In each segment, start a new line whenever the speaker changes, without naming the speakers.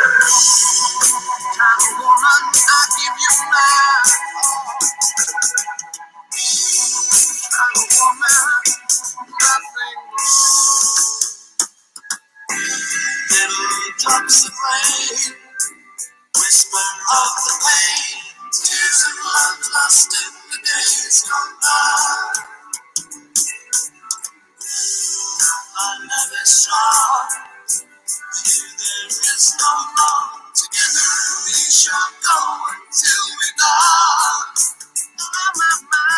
Kind of woman, I give you my all. Kind of woman, nothing wrong. Little drops of rain, whisper of the pain, tears of love lost in the days gone by. Our love is strong, here there is no wrong. Together we shall go until we die. My.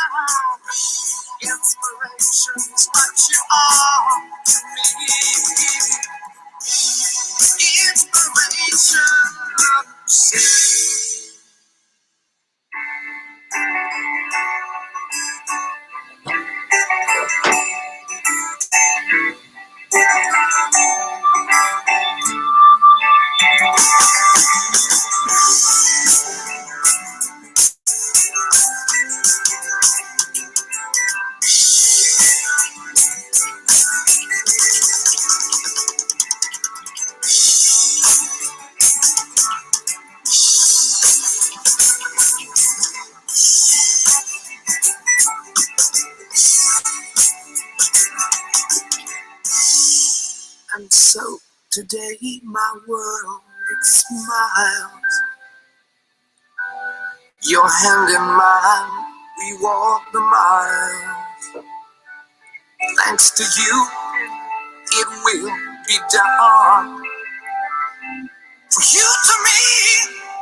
Inspiration's what you are to me. Inspiration. And so today my world, it smiles. Your hand in mine, we walk the miles. Thanks to you, it will be done. For you to me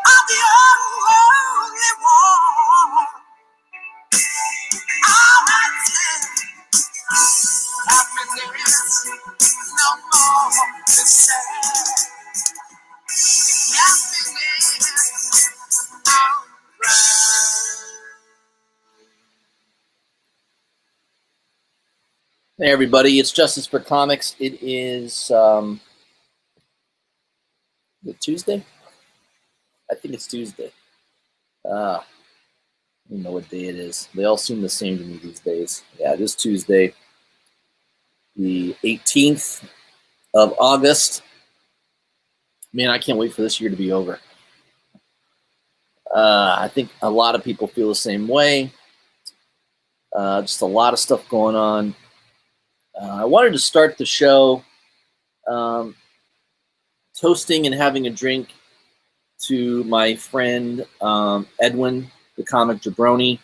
are the only one. All I said, happiness, no more to say. Happiness, alright.
Hey everybody, it's Justice for Comics. It is Tuesday? I think it's Tuesday. I don't know what day it is. They all seem the same to me these days. Yeah, it is Tuesday, the 18th of August. Man, I can't wait for this year to be over. I think a lot of people feel the same way. Just a lot of stuff going on. I wanted to start the show toasting and having a drink to my friend Edwin, the comic jabroni.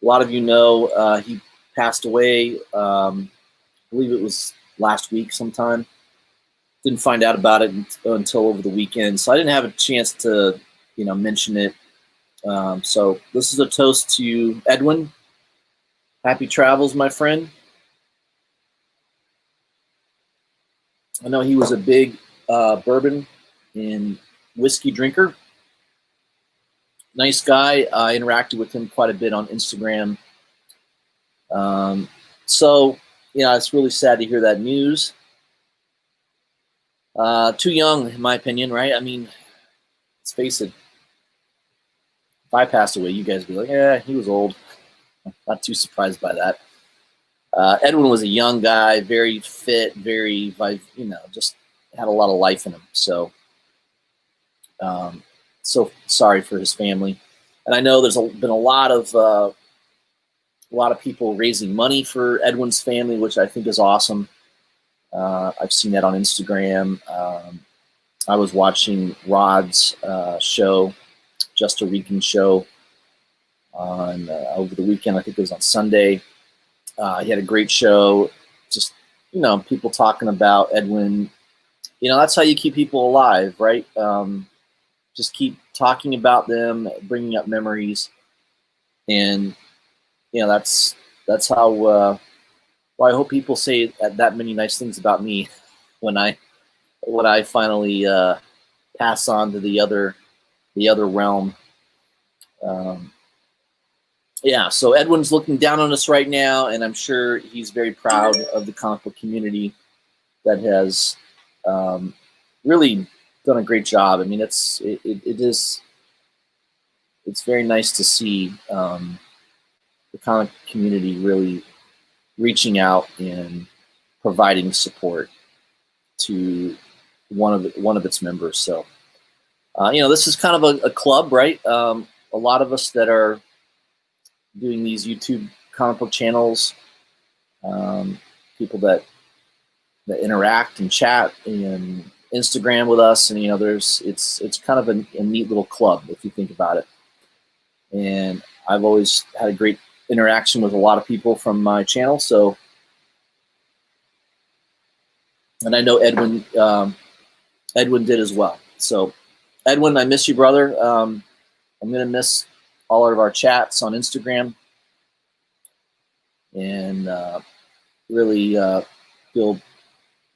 A lot of you know he passed away, I believe it was last week sometime. Didn't find out about it until over the weekend, so I didn't have a chance to, mention it. So this is a toast to Edwin. Happy travels, my friend. I know he was a big bourbon and whiskey drinker. Nice guy. I interacted with him quite a bit on Instagram. So, it's really sad to hear that news. Too young, in my opinion, right? I mean, let's face it. If I passed away, you guys would be like, yeah, he was old. Not too surprised by that. Edwin was a young guy, very fit, very, just had a lot of life in him. So, so sorry for his family. And I know there's been a lot of people raising money for Edwin's family, which I think is awesome. I've seen that on Instagram. I was watching Rod's show, Just a Rican show, on over the weekend. I think it was on Sunday. He had a great show. Just, people talking about Edwin. That's how you keep people alive, right? Just keep talking about them, bringing up memories. And, that's how, well, I hope people say that many nice things about me when I finally pass on to the other realm. Yeah, so Edwin's looking down on us right now, and I'm sure he's very proud of the comic book community that has really done a great job. I mean, it's very nice to see the comic community really reaching out and providing support to one of its members. So This is kind of a club, right? A lot of us that are doing these YouTube comic book channels, people that interact and chat and Instagram with us, and it's kind of a neat little club if you think about it. And I've always had a great interaction with a lot of people from my channel. So, and I know Edwin did as well. So, Edwin, I miss you, brother. I'm gonna miss all of our chats on Instagram, and really feel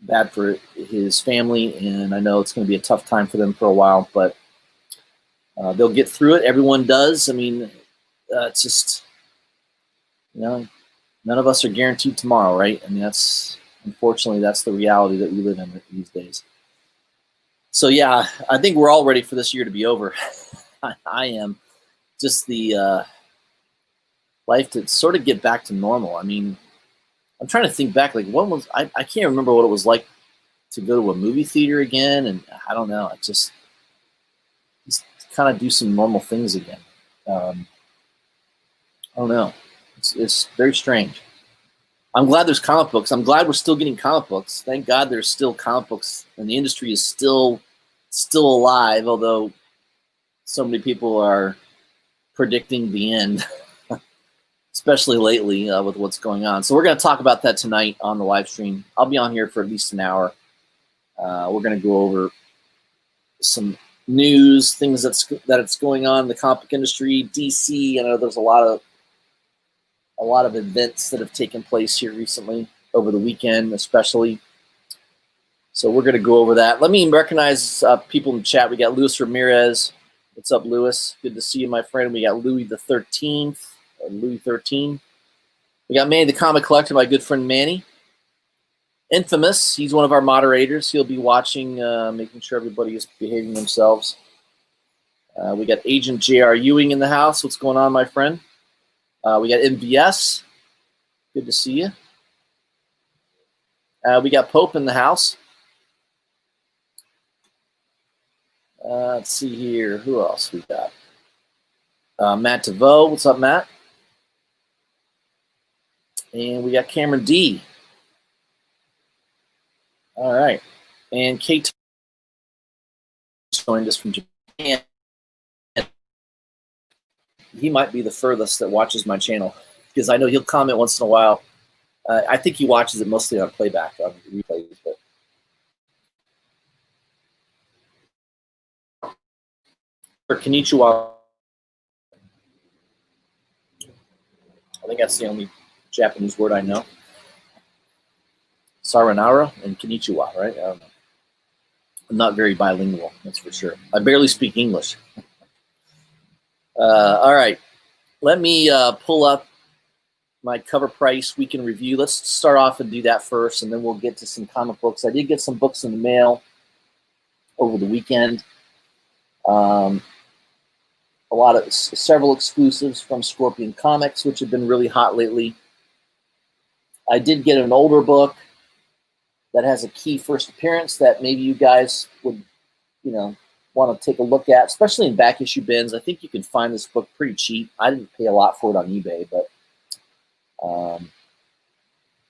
bad for his family. And I know it's going to be a tough time for them for a while, but they'll get through it. Everyone does. I mean, it's just, none of us are guaranteed tomorrow, right? I mean, unfortunately, that's the reality that we live in these days. So yeah, I think we're all ready for this year to be over. I am. Just the life to sort of get back to normal. I mean, I'm trying to think back, like I can't remember what it was like to go to a movie theater again, and I don't know, just kind of do some normal things again. I don't know. It's very strange. I'm glad there's comic books. I'm glad we're still getting comic books. Thank God there's still comic books, and the industry is still alive, although so many people are predicting the end, especially lately with what's going on. So we're going to talk about that tonight on the live stream. I'll be on here for at least an hour. We're going to go over some news, things that's going on in the comic book industry, DC. I know there's a lot of events that have taken place here recently, over the weekend especially. So we're going to go over that. Let me recognize people in the chat. We got Luis Ramirez. What's up, Luis? Good to see you, my friend. We got Louis the 13th, Louis 13. We got Manny the Comic Collector, my good friend Manny. Infamous, he's one of our moderators. He'll be watching, making sure everybody is behaving themselves. We got Agent J.R. Ewing in the house. What's going on, my friend? We got MVS. Good to see you. We got Pope in the house. Let's see here. Who else we got? Matt DeVoe. What's up, Matt? And we got Cameron D. All right. And Kate joined us from Japan. He might be the furthest that watches my channel, because I know he'll comment once in a while. I think he watches it mostly on playback, on replays. But for Konnichiwa, I think that's the only Japanese word I know. Saranara and Konnichiwa, right? I don't know. I'm not very bilingual, that's for sure. I barely speak English. All right, let me pull up my CovrPrice week in review. Let's start off and do that first, and then we'll get to some comic books. I did get some books in the mail over the weekend. Several exclusives from Scorpion Comics, which have been really hot lately. I did get an older book that has a key first appearance that maybe you guys would, want to take a look at, especially in back issue bins. I think you can find this book pretty cheap. I didn't pay a lot for it on eBay, but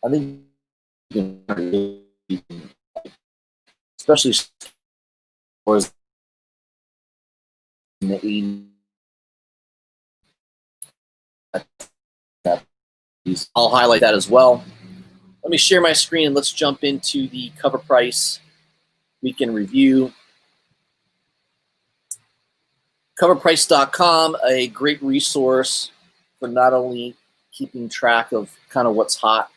I think you can, especially stores in the 80s. I'll highlight that as well. Let me share my screen and let's jump into the CovrPrice weekend review. CovrPrice.com, a great resource for not only keeping track of kind of what's hot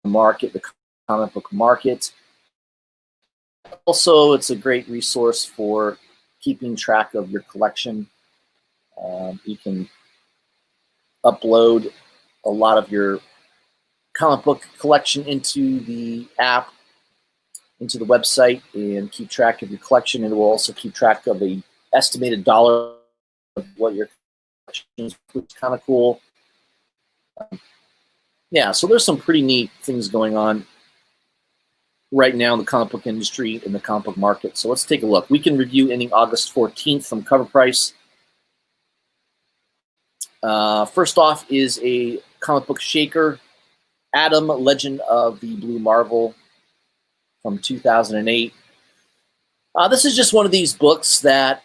in the market, the comic book market. Also, it's a great resource for keeping track of your collection. You can upload a lot of your comic book collection into the app, into the website, and keep track of your collection. And it will also keep track of the estimated dollar of what your collection is, which is kind of cool. Yeah, so there's some pretty neat things going on right now in the comic book industry, in the comic book market. So let's take a look. Weekend review ending August 14th from CovrPrice. First off is a comic book shaker, Adam, Legend of the Blue Marvel from 2008. This is just one of these books that,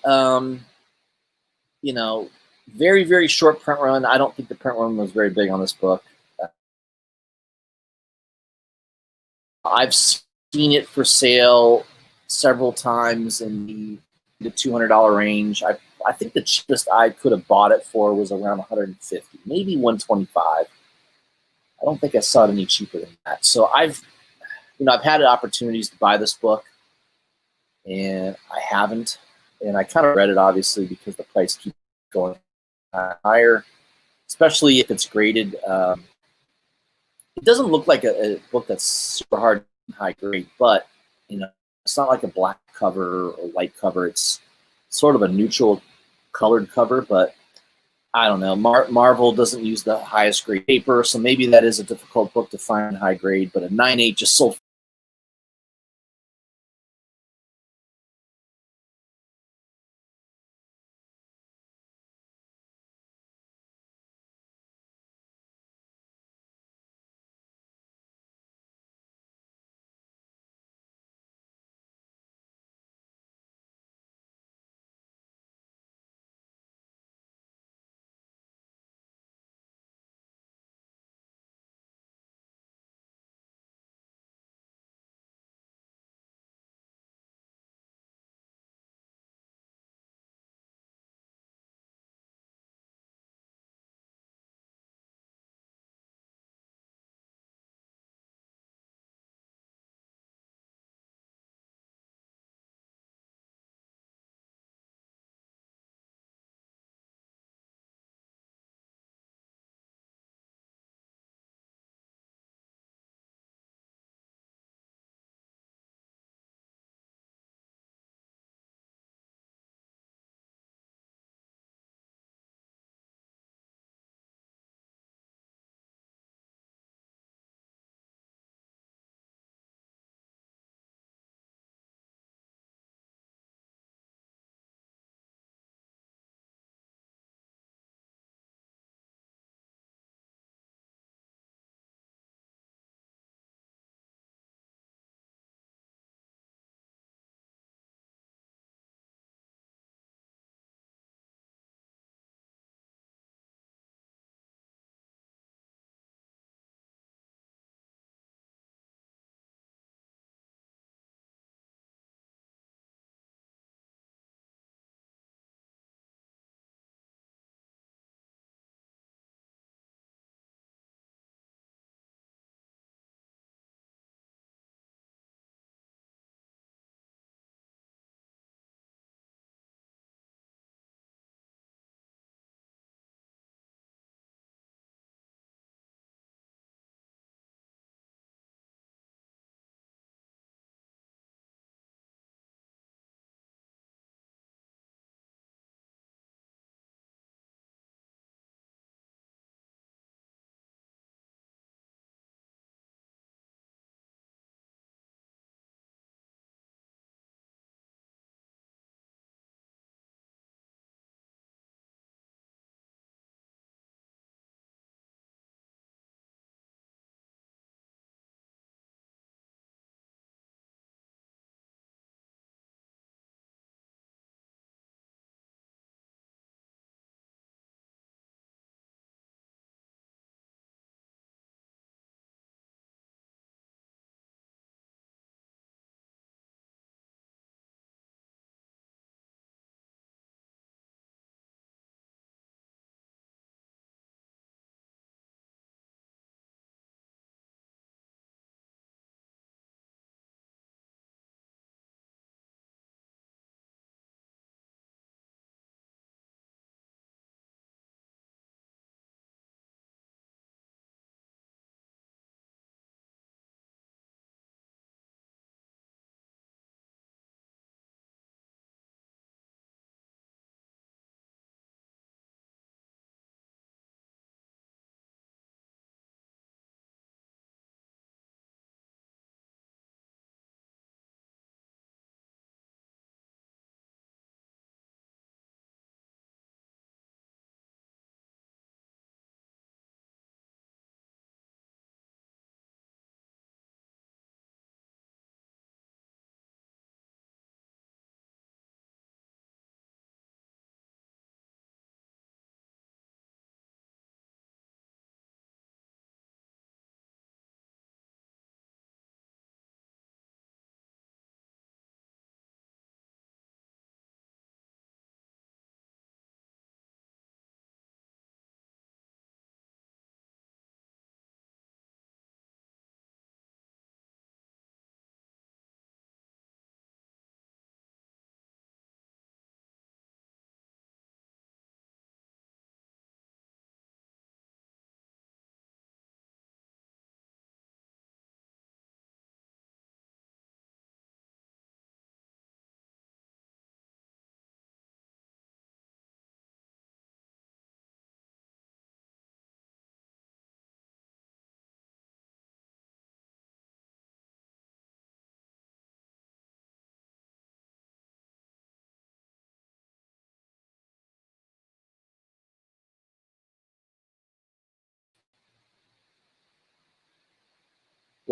very, very short print run. I don't think the print run was very big on this book. I've seen it for sale several times in the $200 range. I think the cheapest I could have bought it for was around 150, maybe 125. I don't think I saw it any cheaper than that. So I've had opportunities to buy this book, and I haven't. And I kind of read it obviously because the price keeps going higher, especially if it's graded. It doesn't look like a book that's super hard and high grade, but it's not like a black cover or white cover. It's sort of a neutral colored cover, but I don't know. Marvel doesn't use the highest grade paper, so maybe that is a difficult book to find high grade, but a 9.8 just sold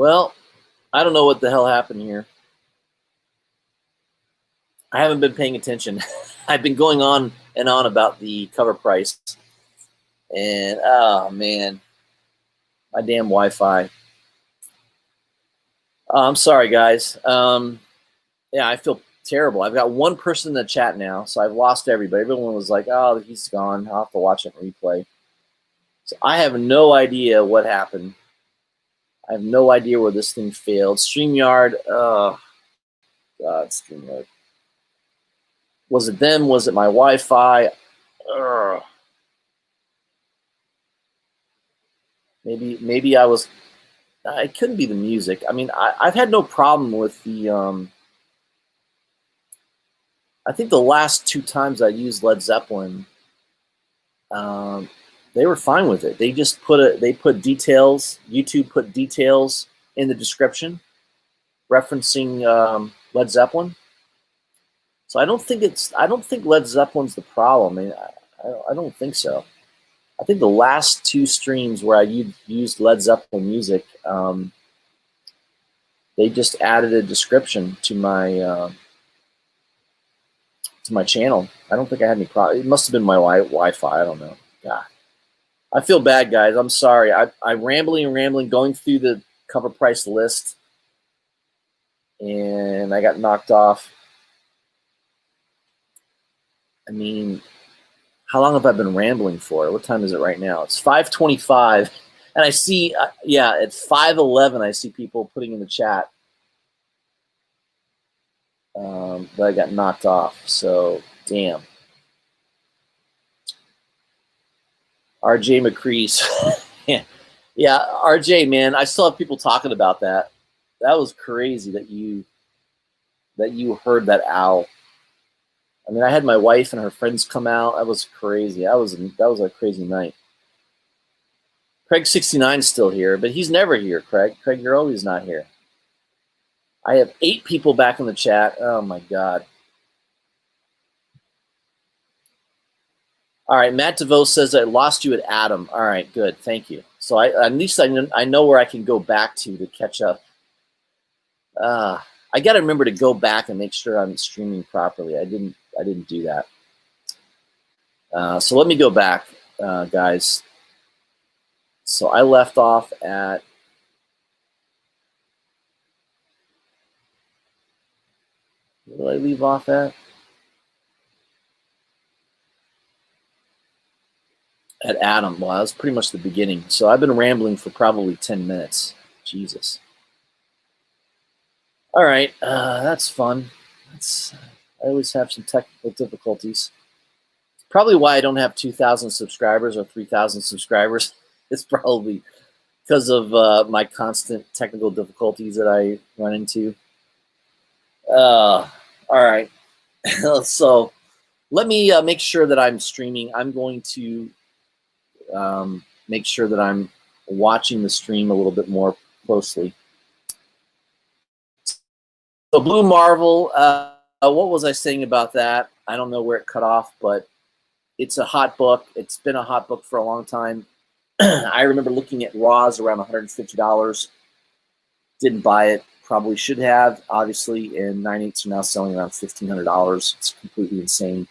Well, I don't know what the hell happened here. I haven't been paying attention. I've been going on and on about the CovrPrice, and oh man, my damn Wi-Fi. I'm sorry, guys. Yeah, I feel terrible. I've got one person in the chat now, so I've lost everybody. Everyone was like, "Oh, he's gone. I'll have to watch it in replay." So I have no idea what happened. I have no idea where this thing failed. StreamYard. Oh God, StreamYard. Was it them? Was it my Wi-Fi? Ugh. Maybe I was. It couldn't be the music. I mean, I've had no problem with the. I think the last two times I used Led Zeppelin, they were fine with it. They just put details. YouTube put details in the description, referencing Led Zeppelin. So I don't think Led Zeppelin's the problem. I mean, I don't think so. I think the last two streams where I used Led Zeppelin music, they just added a description to my channel. I don't think I had any problem. It must have been my Wi-Fi. I don't know. God, I feel bad, guys. I'm sorry. I'm rambling, going through the CovrPrice list, and I got knocked off. I mean, how long have I been rambling for? What time is it right now? It's 5:25, and I see, yeah, at 5:11, I see people putting in the chat that I got knocked off. So, damn. RJ McCrease. Yeah, RJ, man, I still have people talking about that. That was crazy that you heard that owl. I mean, I had my wife and her friends come out. That was crazy. That was a crazy night. Craig69 is still here, but he's never here, Craig. Craig, you're always not here. I have 8 people back in the chat. Oh, my God. All right, Matt DeVoe says, I lost you at Adam. All right, good. Thank you. So at least I know where I can go back to catch up. I got to remember to go back and make sure I'm streaming properly. I didn't do that. So let me go back, guys. So I left off at where did I leave off at? At Adam. Well, that was pretty much the beginning. So I've been rambling for probably 10 minutes. Jesus. All right, that's fun. I always have some technical difficulties. Probably why I don't have 2,000 subscribers or 3,000 subscribers. It's probably because of my constant technical difficulties that I run into. All right, so let me make sure that I'm streaming. I'm going to make sure that I'm watching the stream a little bit more closely. So Blue Marvel, what was I saying about that? I don't know where it cut off, but it's a hot book. It's been a hot book for a long time. I remember looking at Raws around $150. Didn't buy it. Probably should have, obviously, and 9/8 are now selling around $1,500. It's completely insane.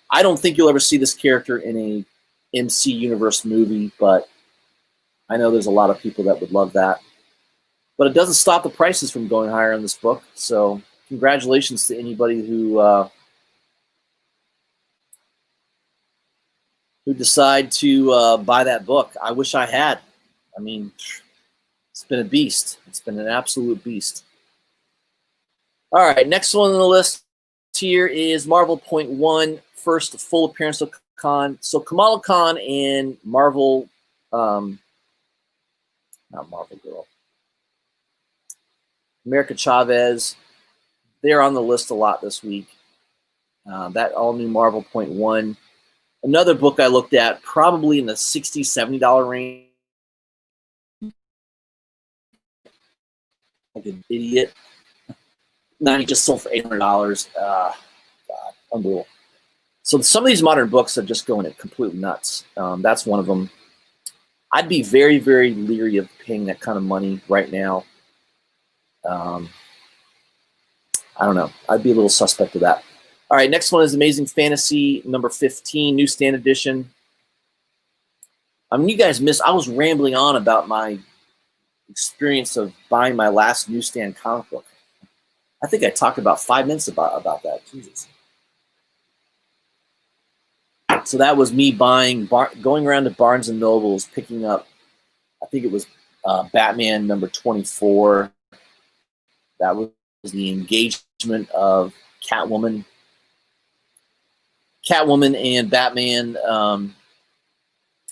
I don't think you'll ever see this character in a MC Universe movie, but I know there's a lot of people that would love that. But it doesn't stop the prices from going higher on this book. So congratulations to anybody who decide to buy that book. I wish I had. I mean, it's been a beast. It's been an absolute beast. All right, next one on the list here is Marvel Point 1, first full appearance of Khan. So Kamala Khan and Marvel, not Marvel Girl, America Chavez, they're on the list a lot this week. That all new Marvel Point 1. Another book I looked at, probably in the $60, $70 range. Like an idiot. Now he just sold for $800. God, unbelievable. So some of these modern books are just going completely nuts. That's one of them. I'd be very, very leery of paying that kind of money right now. I don't know. I'd be a little suspect of that. All right, next one is Amazing Fantasy number 15, newsstand edition. You guys missed. I was rambling on about my experience of buying my last newsstand comic book. I think I talked about 5 minutes about that. Jesus. So that was me going around to Barnes and Nobles, picking up, I think it was Batman number 24. That was the engagement of Catwoman and Batman.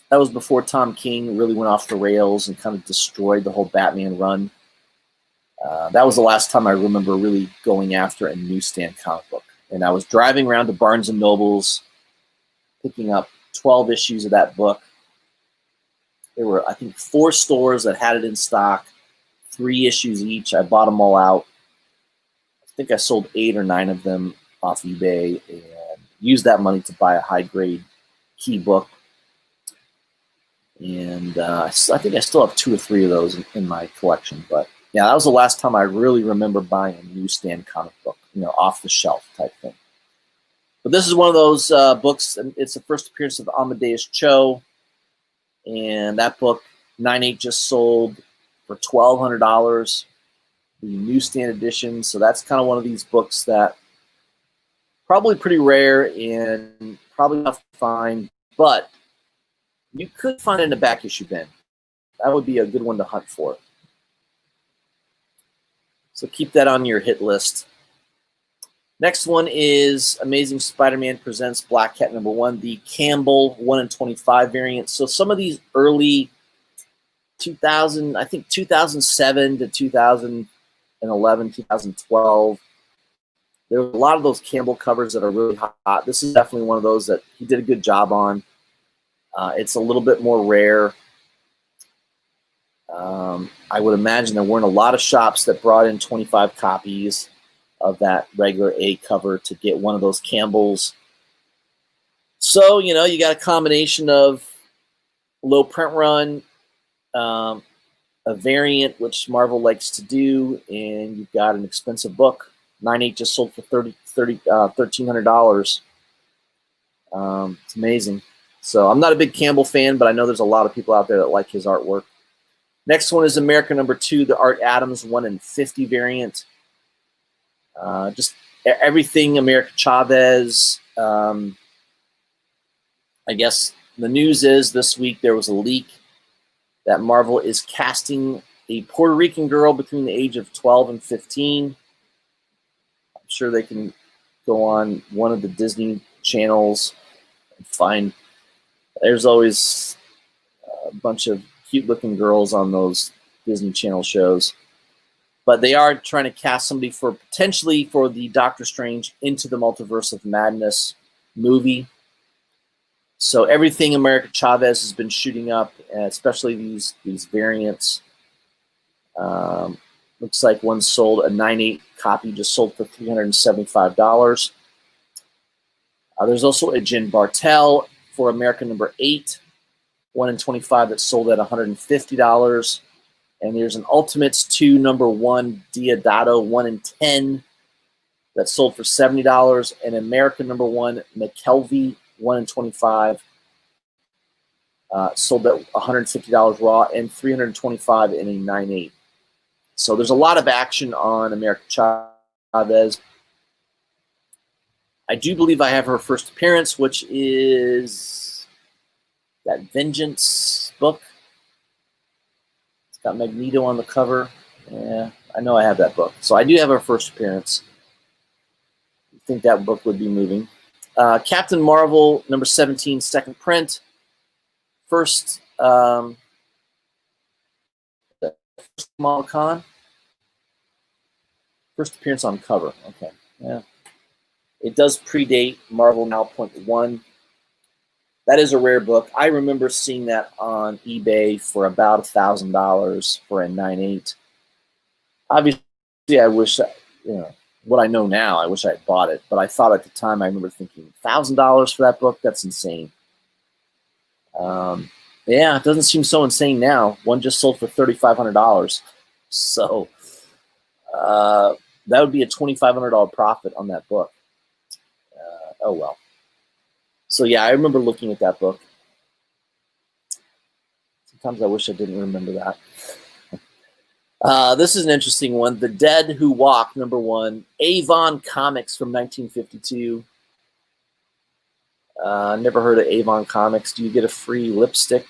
That was before Tom King really went off the rails and kind of destroyed the whole Batman run. That was the last time I remember really going after a newsstand comic book. And I was driving around to Barnes and Nobles, picking up 12 issues of that book. There were, I think, 4 stores that had it in stock, 3 issues each. I bought them all out. I think I sold 8 or 9 of them off eBay and used that money to buy a high-grade key book. And I think I still have 2 or 3 of those in my collection. But yeah, that was the last time I really remember buying a newsstand comic book, off the shelf type thing. But this is one of those books, and it's the first appearance of Amadeus Cho. And that book, 9/8, just sold for $1,200, the newsstand edition. So that's kind of one of these books that probably pretty rare and probably tough to find, but you could find it in a back issue bin. That would be a good one to hunt for. So keep that on your hit list. Next one is Amazing Spider-Man Presents Black Cat number 1, the Campbell 1/25 variant. So some of these early 2007 to 2011, 2012, there were a lot of those Campbell covers that are really hot. This is definitely one of those that he did a good job on. It's a little bit more rare. I would imagine there weren't a lot of shops that brought in 25 copies of that regular A cover to get one of those Campbells. So, you got a combination of low print run, a variant, which Marvel likes to do, and you've got an expensive book. 9/8 just sold for $1,300. It's amazing. So I'm not a big Campbell fan, but I know there's a lot of people out there that like his artwork. Next one is America number 2, the Art Adams 1/50 variant. Just everything America Chavez. I guess the news is this week there was a leak that Marvel is casting a Puerto Rican girl between the age of 12 and 15. I'm sure they can go on one of the Disney channels and find. There's always a bunch of cute-looking girls on those Disney Channel shows. But they are trying to cast somebody potentially for the Doctor Strange Into the Multiverse of Madness movie. So everything America Chavez has been shooting up, especially these variants. Looks like one sold, a 9/8 copy just sold for $375. There's also a Jen Bartel for America number 8, 1/25 that sold at $150. And there's an Ultimates 2 number 1 Diodato 1/10 that sold for $70. And America number 1 McKelvey 1/25 sold at $150 raw and $325 in a 9/8. So there's a lot of action on America Chavez. I do believe I have her first appearance, which is that Vengeance book. It's got Magneto on the cover. Yeah, I know I have that book. So I do have her first appearance. I think that book would be moving. Captain Marvel, number 17, second print. First Kamala Khan. First appearance on cover. Okay, yeah. It does predate Marvel Now .1. That is a rare book. I remember seeing that on eBay for about $1,000 for a 9/8. Obviously, I wish, what I know now, I wish I had bought it. But I thought at the time, I remember thinking, $1,000 for that book? That's insane. Yeah, it doesn't seem so insane now. One just sold for $3,500. So that would be a $2,500 profit on that book. Oh, well. So, yeah, I remember looking at that book. Sometimes I wish I didn't remember that. This is an interesting one. The Dead Who Walk, #1. Avon Comics from 1952. Never heard of Avon Comics. Do you get a free lipstick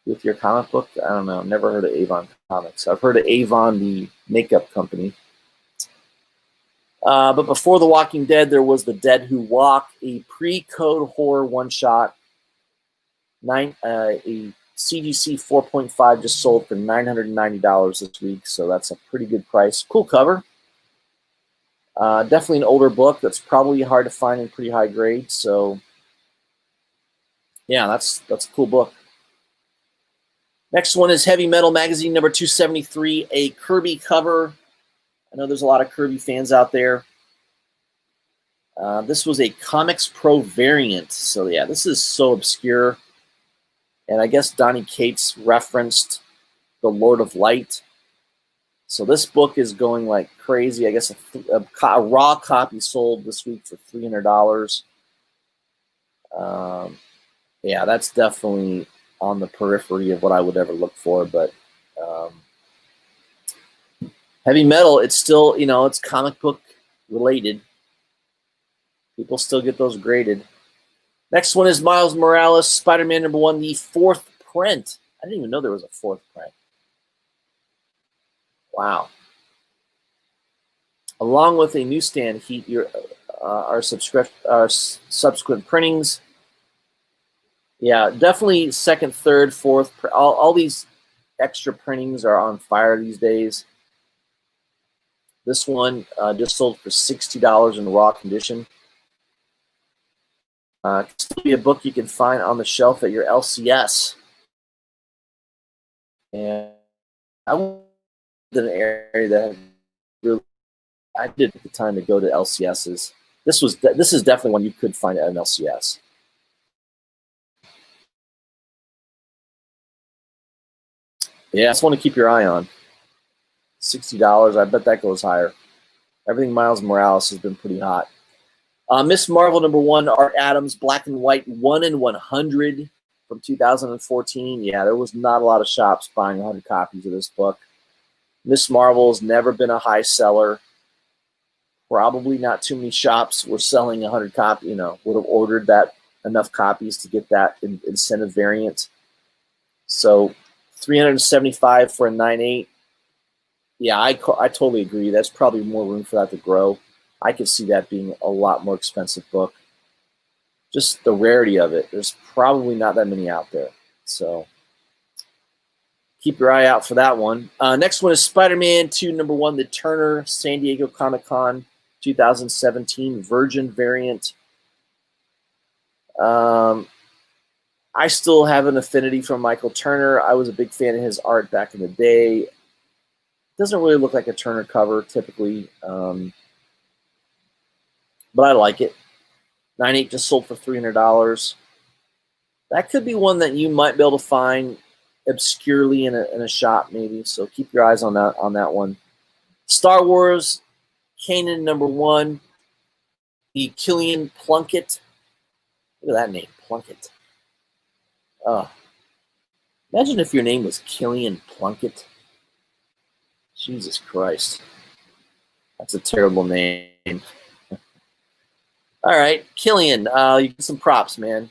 with your comic book? I don't know. Never heard of Avon Comics. I've heard of Avon, the makeup company. But before The Walking Dead, there was The Dead Who Walk, a pre-code horror one-shot. A CGC 4.5 just sold for $990 this week, so that's a pretty good price. Cool cover. Definitely an older book that's probably hard to find in pretty high grade. So, yeah, that's a cool book. Next one is Heavy Metal Magazine number 273, a Kirby cover. I know there's a lot of Kirby fans out there. This was a Comics Pro variant. So, yeah, this is so obscure. And I guess Donnie Cates referenced The Lord of Light. So this book is going like crazy. I guess a raw copy sold this week for $300. Yeah, that's definitely on the periphery of what I would ever look for. But Heavy Metal, it's still, it's comic book related. People still get those graded. Next one is Miles Morales, Spider-Man #1, the 4th print. I didn't even know there was a 4th print. Wow. Along with a newsstand heat, our subsequent printings. Yeah, definitely 2nd, 3rd, 4th. All these extra printings are on fire these days. This one just sold for $60 in raw condition. It can still be a book you can find on the shelf at your LCS. And I went in an area that really, I did at the time to go to LCSs. This is definitely one you could find at an LCS. Yeah, that's one to keep your eye on. $60. I bet that goes higher. Everything Miles Morales has been pretty hot. Miss Marvel #1, Art Adams, black and white, 1 in 100 from 2014. Yeah, there was not a lot of shops buying 100 copies of this book. Miss Marvel's never been a high seller. Probably not too many shops were selling 100 copies, would have ordered that enough copies to get that incentive variant. So $375 for a 9.8. Yeah, I totally agree. That's probably more room for that to grow. I could see that being a lot more expensive book. Just the rarity of it. There's probably not that many out there. So keep your eye out for that one. Next one is Spider-Man 2 #1, the Turner San Diego Comic-Con 2017 Virgin variant. I still have an affinity for Michael Turner. I was a big fan of his art back in the day. Doesn't really look like a Turner cover typically, but I like it. 9.8 just sold for $300. That could be one that you might be able to find obscurely in a shop maybe. So keep your eyes on that one. Star Wars, Kanan #1, the Killian Plunkett. Look at that name, Plunkett. Imagine if your name was Killian Plunkett. Jesus Christ. That's a terrible name. All right, Killian, you get some props, man.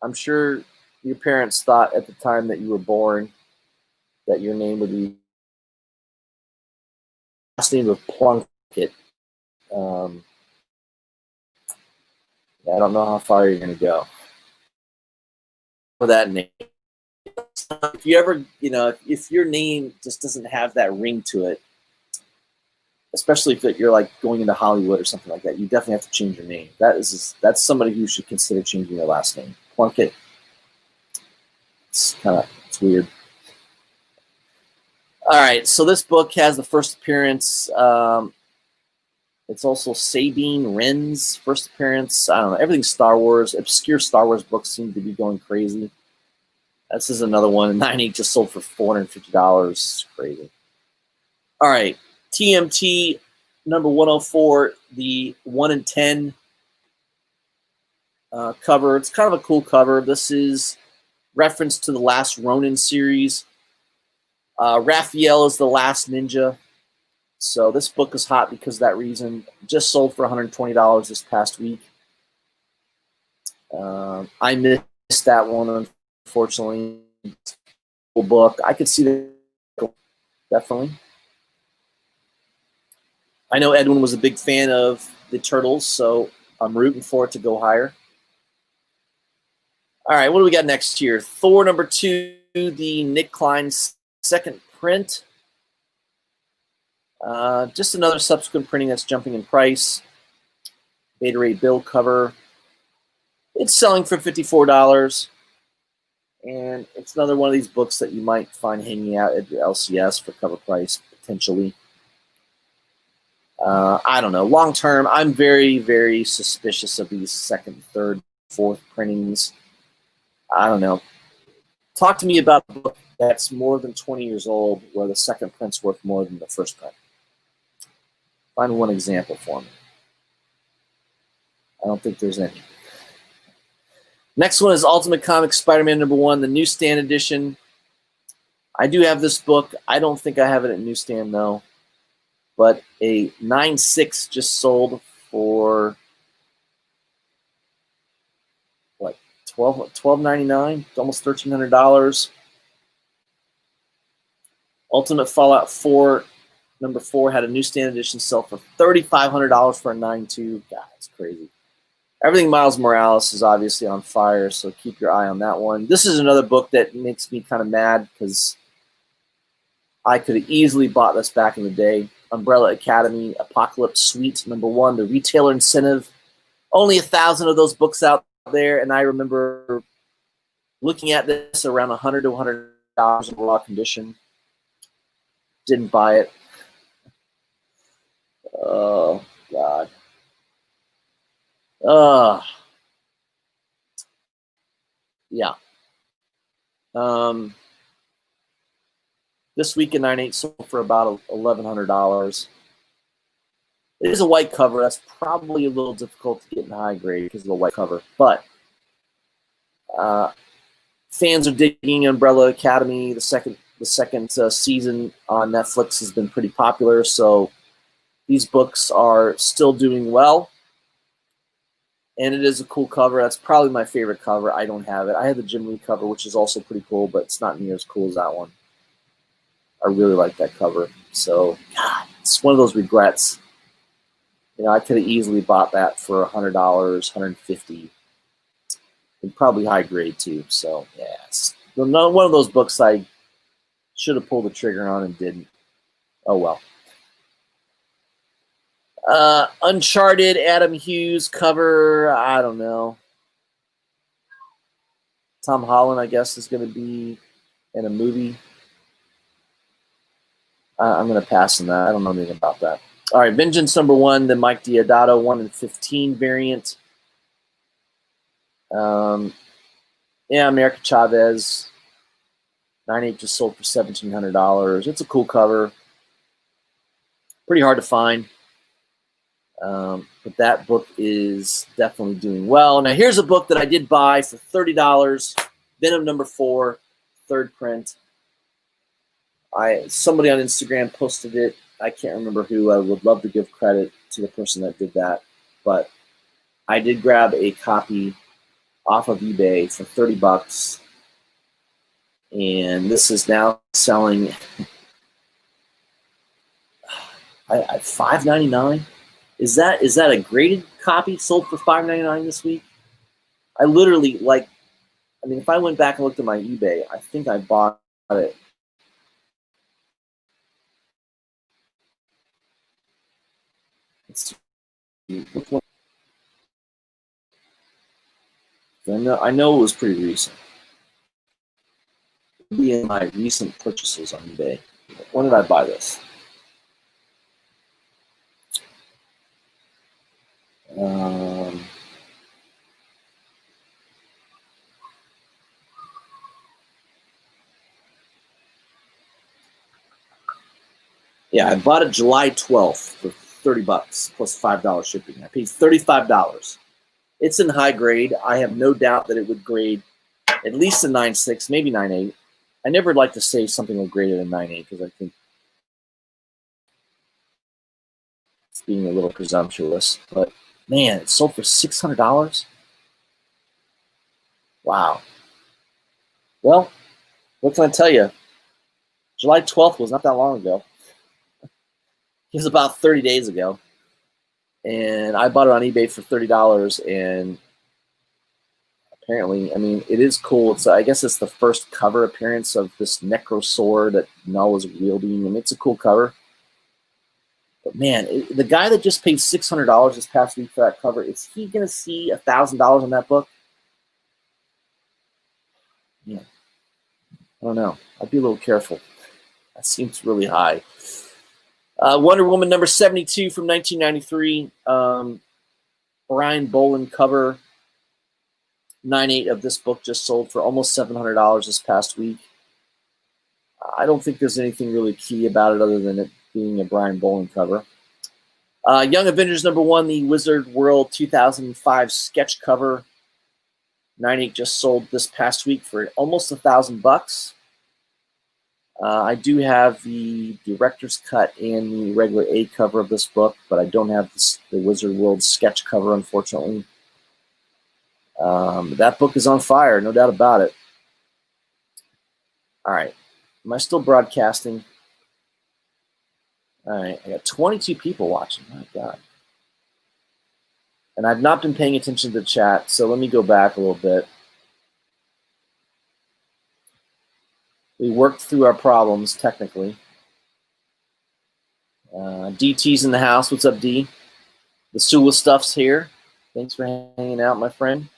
I'm sure your parents thought at the time that you were born that your name would be last name of Plunkett. I don't know how far you're going to go with that name. If you ever, if your name just doesn't have that ring to it, especially if you're like going into Hollywood or something like that, you definitely have to change your name. That's somebody who should consider changing their last name. Plunkett. It's weird. All right, so this book has the first appearance. It's also Sabine Wren's first appearance. I don't know. Everything's Star Wars. Obscure Star Wars books seem to be going crazy. This is another one. 9.8 just sold for $450. It's crazy. All right. TMT number 104, the 1 in 10 cover. It's kind of a cool cover. This is reference to the last Ronin series. Raphael is the last ninja. So this book is hot because of that reason. Just sold for $120 this past week. I missed that one, unfortunately. Cool book. I could see that, definitely. I know Edwin was a big fan of the Turtles, so I'm rooting for it to go higher. All right, what do we got next here? Thor number 2, the Nick Klein second print. Just another subsequent printing that's jumping in price. Beta Ray Bill cover. It's selling for $54. And it's another one of these books that you might find hanging out at your LCS for cover price, potentially. I don't know. Long term, I'm very, very suspicious of these second, third, fourth printings. I don't know. Talk to me about a book that's more than 20 years old where the second print's worth more than the first print. Find one example for me. I don't think there's any. Next one is Ultimate Comics Spider-Man number 1, the newsstand edition. I do have this book. I don't think I have it at newsstand, though. But a 9.6 just sold for, what, $12.99, almost $1,300. Ultimate Fallout 4 number 4 had a newsstand edition sell for $3,500 for a 9.2. God, it's crazy. Everything Miles Morales is obviously on fire, so keep your eye on that one. This is another book that makes me kind of mad because I could have easily bought this back in the day. Umbrella Academy, Apocalypse Suite number 1, the retailer incentive. Only 1,000 of those books out there, and I remember looking at this around $100 to $100 in raw condition. Didn't buy it. Oh, God. Yeah. This week in 9.8 sold for about $1,100. It is a white cover. That's probably a little difficult to get in high grade because of the white cover. But fans are digging Umbrella Academy. The second season on Netflix has been pretty popular, so these books are still doing well. And it is a cool cover. That's probably my favorite cover. I don't have it. I have the Jim Lee cover, which is also pretty cool, but it's not near as cool as that one. I really like that cover. So, God, it's one of those regrets. You know, I could have easily bought that for $100, $150, and probably high grade too. So, yeah, it's one of those books I should have pulled the trigger on and didn't. Oh, well. Uncharted, Adam Hughes cover, I don't know. Tom Holland, I guess, is going to be in a movie. I'm going to pass on that. I don't know anything about that. All right, Vengeance number 1, the Mike Deodato 1 in 15 variant. Yeah, America Chavez. 9.8 just sold for $1,700. It's a cool cover. Pretty hard to find. But that book is definitely doing well. Now, here's a book that I did buy for $30. Venom number 4, third print. Somebody on Instagram posted it. I can't remember who. I would love to give credit to the person that did that. But I did grab a copy off of eBay for $30. And this is now selling at $5.99. Is that a graded copy sold for $5.99 this week? I literally, if I went back and looked at my eBay, I think I bought it. Let's see. Which one? I know it was pretty recent. It'll be in my recent purchases on eBay. When did I buy this? Yeah, I bought it July 12th for $30 plus $5 shipping. I paid $35. It's in high grade. I have no doubt that it would grade at least a 9.6, maybe 9.8. I never like to say something will grade at a 9.8 because I think it's being a little presumptuous. But man, it sold for $600. Wow. Well, what can I tell you? July 12th was not that long ago. It was about 30 days ago. And I bought it on eBay for $30. And apparently, I mean, it is cool. It's, I guess it's the first cover appearance of this Necrosaur that Null is wielding. I mean, it's a cool cover. But man, the guy that just paid $600 this past week for that cover, is he going to see $1,000 on that book? Yeah, I don't know. I'd be a little careful. That seems really high. Wonder Woman number 72 from 1993. Brian Boland cover. 9.8 of this book just sold for almost $700 this past week. I don't think there's anything really key about it other than it being a Brian Boland cover. Young Avengers number 1, the Wizard World 2005 sketch cover. 9.8 just sold this past week for almost $1,000. I do have the director's cut and the regular A cover of this book, but I don't have the Wizard World sketch cover, unfortunately. That book is on fire, no doubt about it. All right. Am I still broadcasting? All right. I got 22 people watching. My God. And I've not been paying attention to the chat, so let me go back a little bit. We worked through our problems, technically. DT's in the house. What's up, D? The Sula stuff's here. Thanks for hanging out, my friend.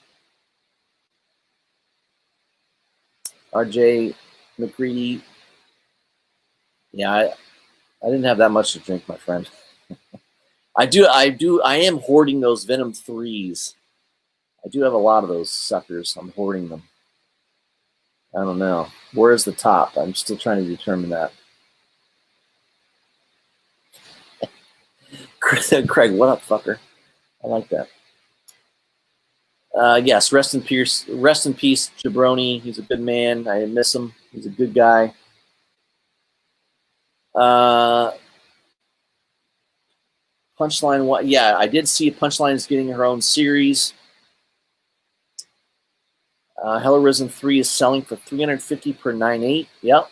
RJ McCready. Yeah, I didn't have that much to drink, my friend. I am hoarding those Venom 3s. I do have a lot of those suckers. I'm hoarding them. I don't know. Where's the top? I'm still trying to determine that. Craig, what up, fucker? I like that. Yes, rest in peace, Jabroni. He's a good man. I miss him. He's a good guy. Punchline, what? Yeah, I did see Punchline is getting her own series. Hell Arisen 3 is selling for $350 per 9.8. Yep,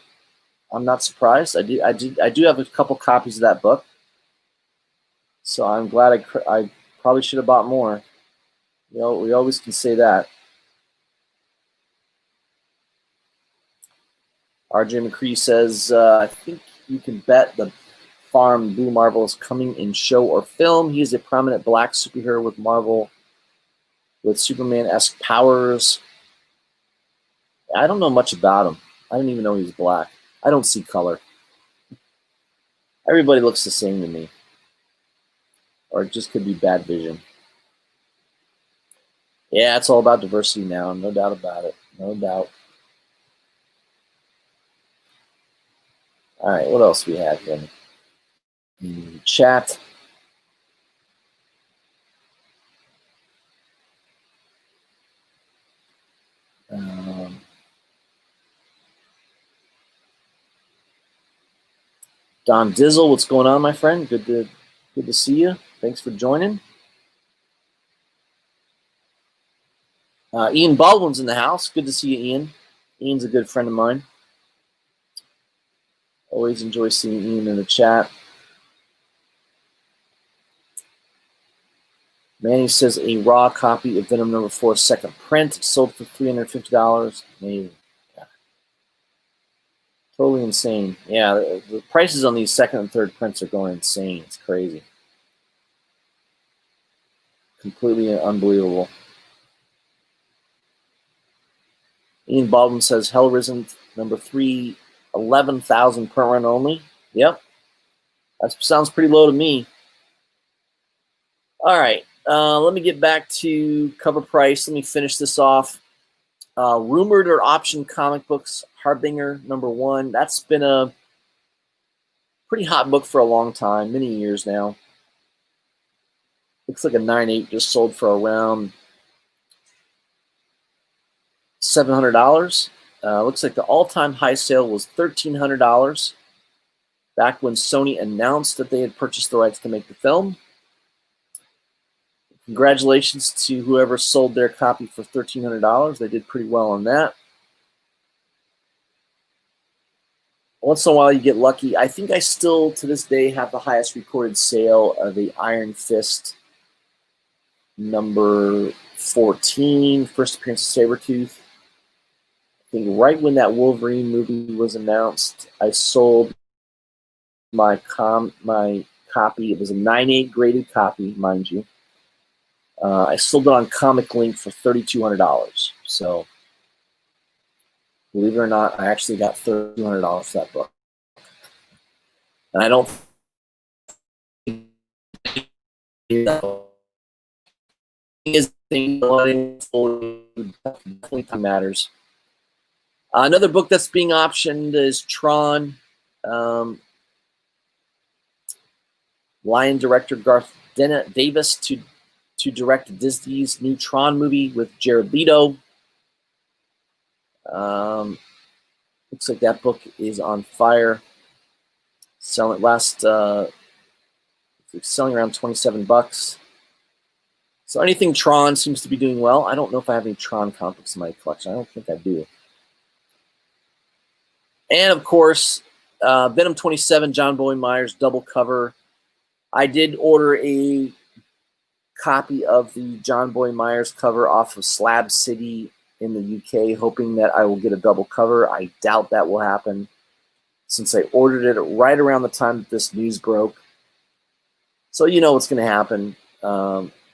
I'm not surprised. I do have a couple copies of that book, so I'm glad I probably should have bought more. You know, we always can say that. RJ McCree says, I think you can bet the Farm Blue Marvel is coming in show or film. He is a prominent black superhero with Marvel, with Superman-esque powers. I don't know much about him. I didn't even know he was black. I don't see color. Everybody looks the same to me. Or it just could be bad vision. Yeah, it's all about diversity now. No doubt about it. No doubt. All right, what else we have here in the chat? Don Dizzle, what's going on, my friend? Good to see you. Thanks for joining. Ian Baldwin's in the house. Good to see you, Ian. Ian's a good friend of mine. Always enjoy seeing Ian in the chat. Manny says a raw copy of Venom number 4 second print sold for $350. Amazing. Yeah. Totally insane. Yeah, the prices on these second and third prints are going insane. It's crazy. Completely unbelievable. Ian Baldwin says Hell Risen number 3, 11,000 per run only. Yep. That sounds pretty low to me. All right. Let me get back to CovrPrice. Let me finish this off. Rumored or option comic books, Harbinger number 1. That's been a Pretty hot book for a long time, many years now. Looks like a 9.8 just sold for around $700. Looks like the all-time high sale was $1,300 back when Sony announced that they had purchased the rights to make the film. Congratulations to whoever sold their copy for $1,300. They did pretty well on that. Once in a while you get lucky. I think I still, to this day, have the highest recorded sale of the Iron Fist number 14, first appearance of Sabretooth. I think right when that Wolverine movie was announced, I sold my copy. It was a 9.8 graded copy, mind you. I sold it on Comic Link for $3,200. So, believe it or not, I actually got $3,200 for that book. And I don't think definitely matters. Another book that's being optioned is Tron. Lion director Garth Davis to direct Disney's new Tron movie with Jared Leto. Looks like that book is on fire. Selling around $27. So anything Tron seems to be doing well. I don't know if I have any Tron comics in my collection. I don't think I do. And of course, Venom 27, John Boy Myers double cover. I did order a copy of the John Boy Myers cover off of Slab City in the UK, hoping that I will get a double cover. I doubt that will happen since I ordered it right around the time that this news broke. So you know what's going to happen.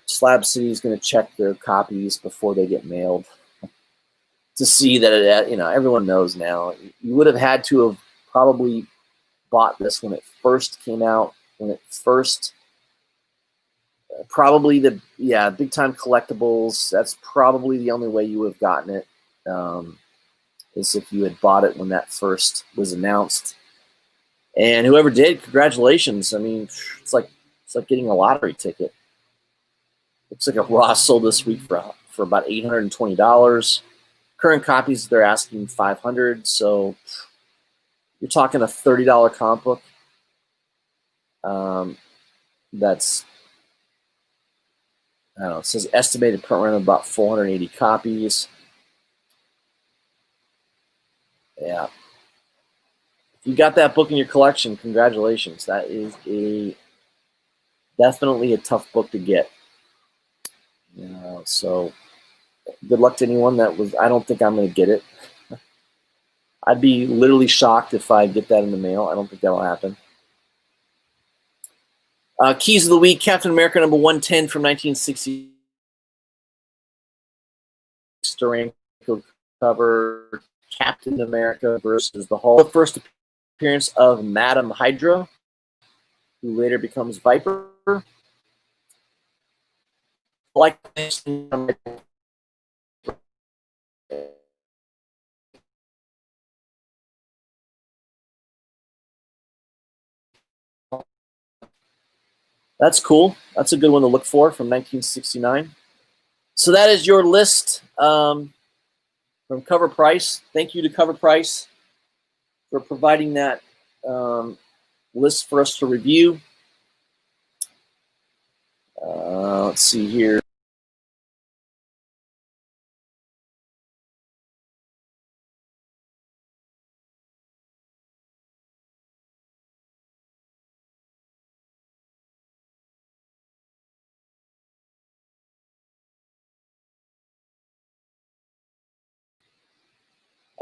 Slab City is going to check their copies before they get mailed to see that everyone knows now. You would have had to have probably bought this when it first came out, probably big time collectibles. That's probably the only way you would have gotten it, is if you had bought it when that first was announced. And whoever did, congratulations. I mean, it's like getting a lottery ticket. Looks like a Ross sold this week for about $820. Current copies they're asking $500. So you're talking a $30 comic book. That's, I don't know, it says estimated print run of about 480 copies. Yeah. If you got that book in your collection, congratulations. That is definitely a tough book to get. So good luck to anyone that was. I don't think I'm going to get it. I'd be literally shocked if I get that in the mail. I don't think that'll happen. Keys of the week: Captain America number 110 from 1960. Steranko cover. Captain America versus the Hulk. The first appearance of Madam Hydra, who later becomes Viper. Like that's cool. That's a good one to look for from 1969. So that is your list from CovrPrice. Thank you to CovrPrice for providing that list for us to review. Let's see here.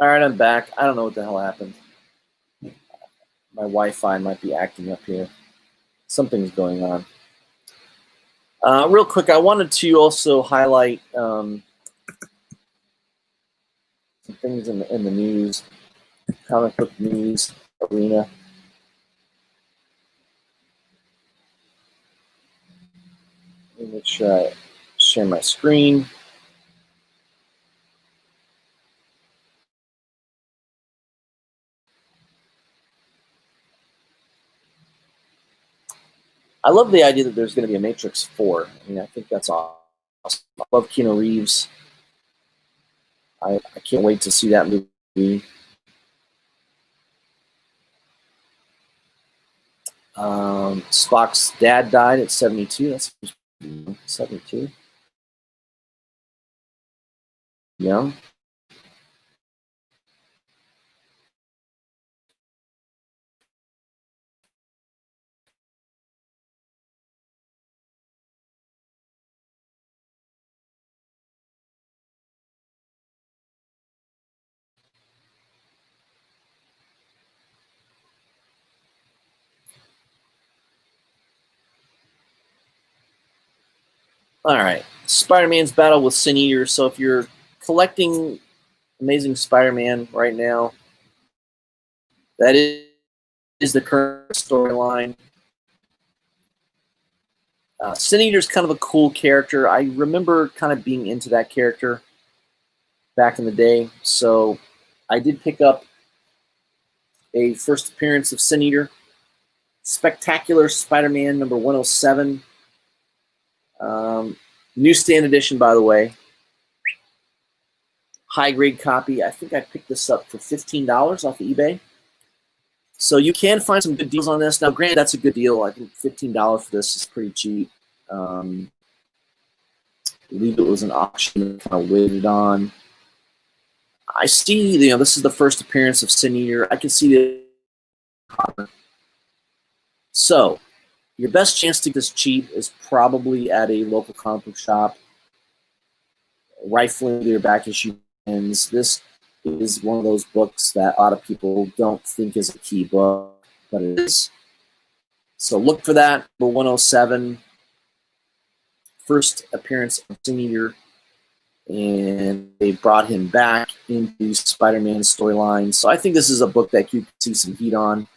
All right, I'm back. I don't know what the hell happened. My Wi-Fi might be acting up here. Something's going on. Real quick, I wanted to also highlight some things in the news, comic book news arena. Let me make sure I share my screen. I love the idea that there's going to be a Matrix 4. I mean, I think that's awesome. I love Keanu Reeves. I can't wait to see that movie. Spock's dad died at 72. That's 72. Young. All right. Spider-Man's battle with Sin Eater. So if you're collecting Amazing Spider-Man right now, that is the current storyline. Sin Eater's kind of a cool character. I remember kind of being into that character back in the day. So I did pick up a first appearance of Sin Eater. Spectacular Spider-Man number 107. Newsstand edition, by the way. High grade copy. I think I picked this up for $15 off of eBay. So you can find some good deals on this. Now, granted, that's a good deal. I think $15 for this is pretty cheap. I believe it was an auction kind of waited on. I see, this is the first appearance of Sin Eater. I can see the. So, your best chance to get this cheap is probably at a local comic book shop. Rifling their back issue bins. This is one of those books that a lot of people don't think is a key book, but it is. So look for that. Number 107, first appearance of Sin Eater, and they brought him back into Spider-Man storyline. So I think this is a book that you can see some heat on.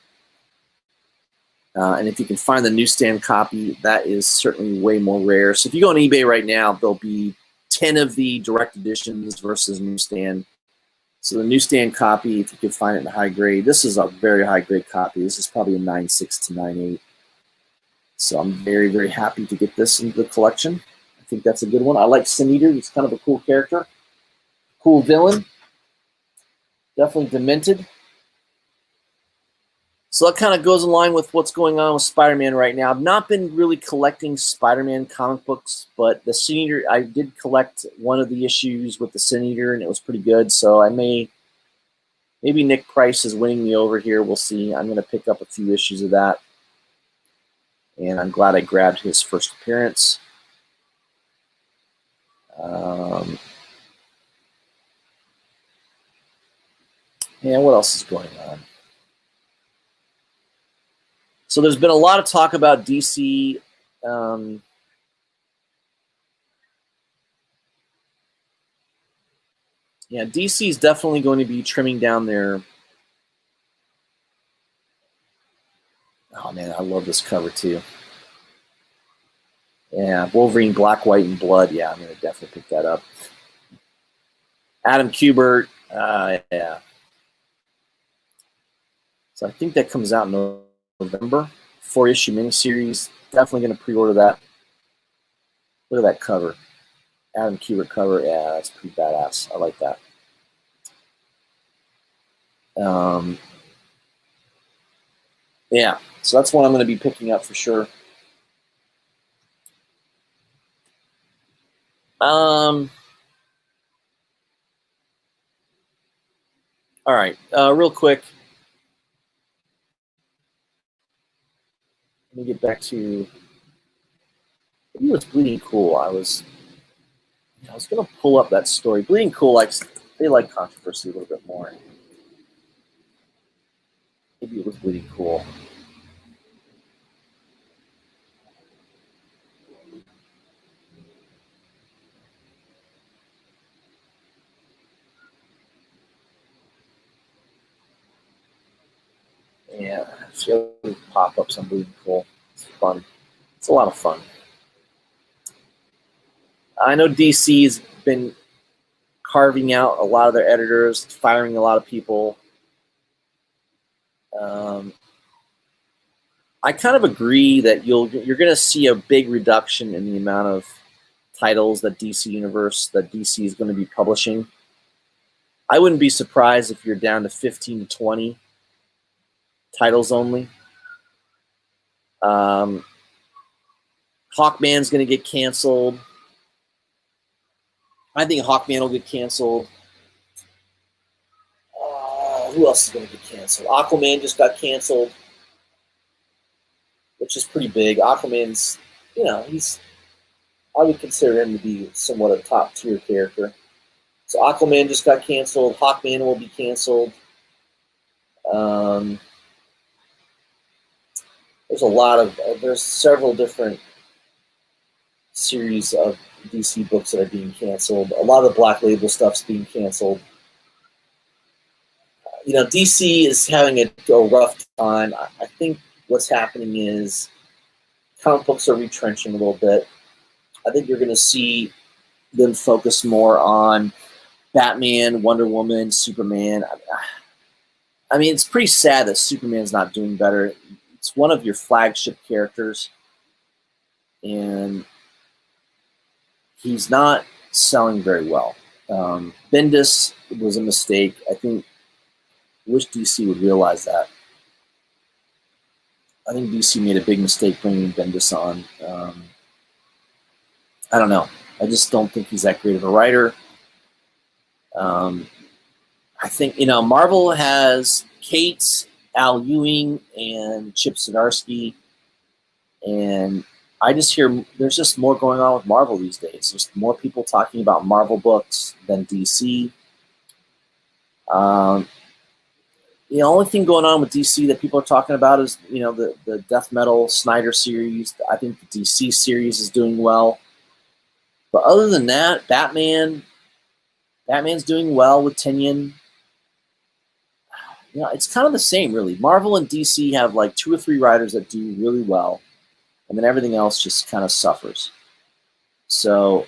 And if you can find the newsstand copy, that is certainly way more rare. So if you go on eBay right now, there'll be 10 of the direct editions versus newsstand. So the newsstand copy, if you can find it in high grade, this is a very high grade copy. This is probably a 9.6 to 9.8. So I'm very, very happy to get this into the collection. I think that's a good one. I like Sin Eater. He's kind of a cool character. Cool villain. Definitely demented. So that kind of goes in line with what's going on with Spider-Man right now. I've not been really collecting Spider-Man comic books, but the Sin Eater, I did collect one of the issues with the Sin Eater, and it was pretty good. So I maybe Nick Price is winning me over here. We'll see. I'm going to pick up a few issues of that. And I'm glad I grabbed his first appearance. And what else is going on? So there's been a lot of talk about DC. Yeah, DC is definitely going to be trimming down their. Oh man, I love this cover too. Yeah, Wolverine, Black, White, and Blood. Yeah, I'm gonna definitely pick that up. Adam Kubert. Yeah. So I think that comes out in November. 4-issue miniseries. Definitely gonna pre-order that. Look at that cover. Adam Kubert cover. Yeah, that's pretty badass. I like that. Yeah, so that's one I'm going to be picking up for sure. All right, real quick. Let me get back to. It was Bleeding Cool. I was going to pull up that story. Bleeding Cool they like controversy a little bit more. Maybe it was Bleeding Cool. Yeah, see pop-ups on Bleeding Cool. It's fun. It's a lot of fun. I know DC's been carving out a lot of their editors, firing a lot of people. I kind of agree that you're going to see a big reduction in the amount of titles that DC is going to be publishing. I wouldn't be surprised if you're down to 15 to 20 titles only. Hawkman's going to get canceled. I think Hawkman will get canceled. Who else is going to get canceled? Aquaman just got canceled, which is pretty big. Aquaman's, I would consider him to be somewhat a top tier character. So Aquaman just got canceled. Hawkman will be canceled. There's several different series of DC books that are being canceled. A lot of the Black Label stuff's being canceled. DC is having a rough time. I think what's happening is comic books are retrenching a little bit. I think you're going to see them focus more on Batman, Wonder Woman, Superman. I mean, it's pretty sad that Superman's not doing better. It's one of your flagship characters, and he's not selling very well. Bendis was a mistake. I wish DC would realize that. I think DC made a big mistake bringing Bendis on. I don't know. I just don't think he's that great of a writer. I think, Marvel has Kate, Al Ewing, and Chip Zdarsky, and I just hear there's just more going on with Marvel these days. There's more people talking about Marvel books than DC. The only thing going on with DC that people are talking about is, the Death Metal Snyder series. I think the DC series is doing well. But other than that, Batman's doing well with Tynion. It's kind of the same, really. Marvel and DC have like 2 or 3 writers that do really well, and then everything else just kind of suffers. So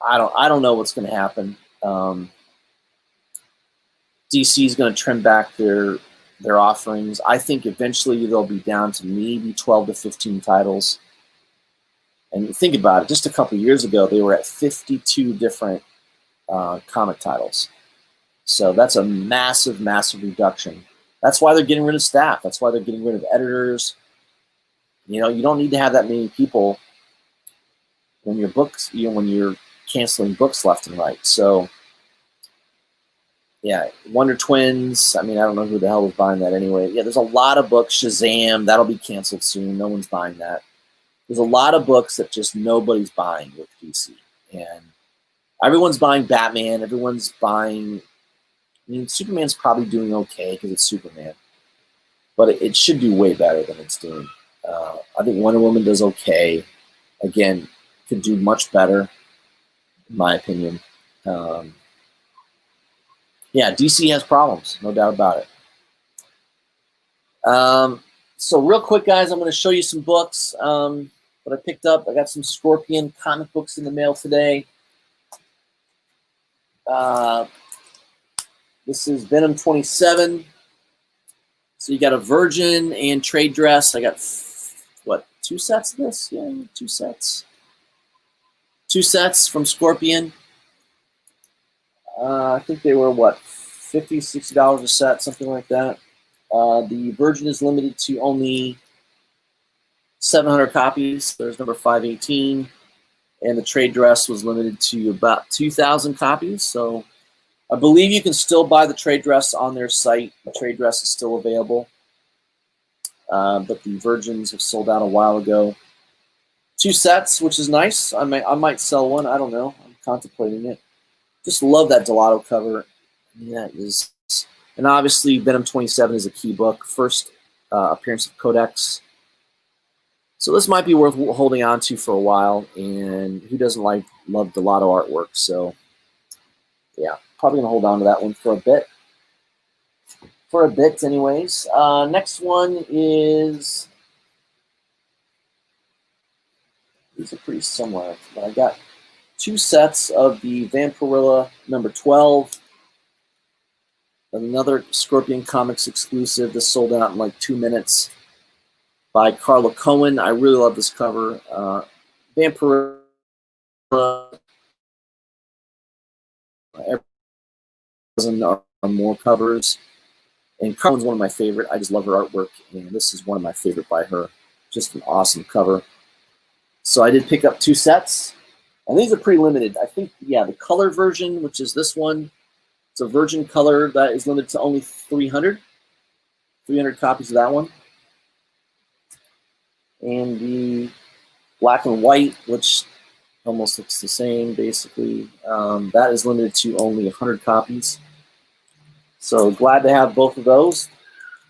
I don't know what's going to happen. DC is going to trim back their offerings. I think eventually they'll be down to maybe 12 to 15 titles. And think about it, just a couple of years ago, they were at 52 different comic titles. So that's a massive, massive reduction. That's why they're getting rid of staff. That's why they're getting rid of editors. You don't need to have that many people when when you're canceling books left and right. So yeah, Wonder Twins. I mean, I don't know who the hell was buying that anyway. Yeah, there's a lot of books. Shazam, that'll be canceled soon. No one's buying that. There's a lot of books that just nobody's buying with DC. And everyone's buying Batman. Everyone's buying... I mean, Superman's probably doing okay because it's Superman. But it should do way better than it's doing. I think Wonder Woman does okay. Again, could do much better, in my opinion. Yeah, DC has problems, no doubt about it. So real quick, guys, I'm going to show you some books that I picked up. I got some Scorpion comic books in the mail today. This is Venom 27. So you got a Virgin and trade dress. I got, 2 sets of this? Yeah, 2 sets. 2 sets from Scorpion. I think they were, $50, $60 a set, something like that. The Virgin is limited to only 700 copies. There's number 518. And the trade dress was limited to about 2,000 copies. So I believe you can still buy the trade dress on their site. The trade dress is still available. But the Virgins have sold out a while ago. 2 sets, which is nice. I might sell one. I don't know. I'm contemplating it. Just love that Delato cover. Yeah, it is. And obviously, Venom 27 is a key book. First appearance of Codex. So this might be worth holding on to for a while. And who doesn't love Delato artwork? So, yeah, probably going to hold on to that one for a bit. For a bit, anyways. Next one is... These are pretty similar, but I got 2 sets of the Vampirilla number 12. Another Scorpion Comics exclusive. This sold out in like 2 minutes. by Carla Cohen. I really love this cover. Vampire are more covers. And Carmen's one of my favorite. I just love her artwork, and this is one of my favorite by her. Just an awesome cover. So I did pick up 2 sets, and these are pretty limited. I think, yeah, the color version, which is this one, it's a virgin color that is limited to only 300 copies of that one. And the black and white, which almost looks the same, basically, that is limited to only 100 copies. So glad to have both of those.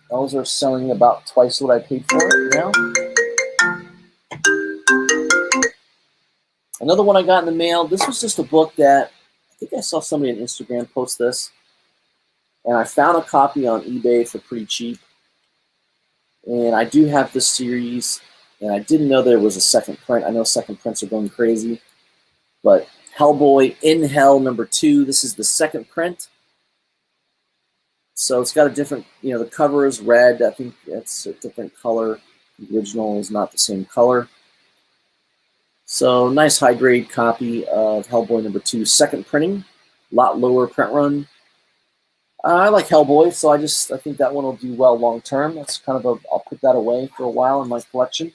Those are selling about twice what I paid for it now. Another one I got in the mail. This was just a book that I think I saw somebody on Instagram post this, and I found a copy on eBay for pretty cheap. And I do have this series, and I didn't know there was a second print. I know second prints are going crazy, but Hellboy in Hell #2. This is the second print. So it's got a different, the cover is red. I think it's a different color. The original is not the same color. So nice high-grade copy of Hellboy #2, second printing. A lot lower print run. I like Hellboy, so I think that one will do well long-term. That's kind of I'll put that away for a while in my collection.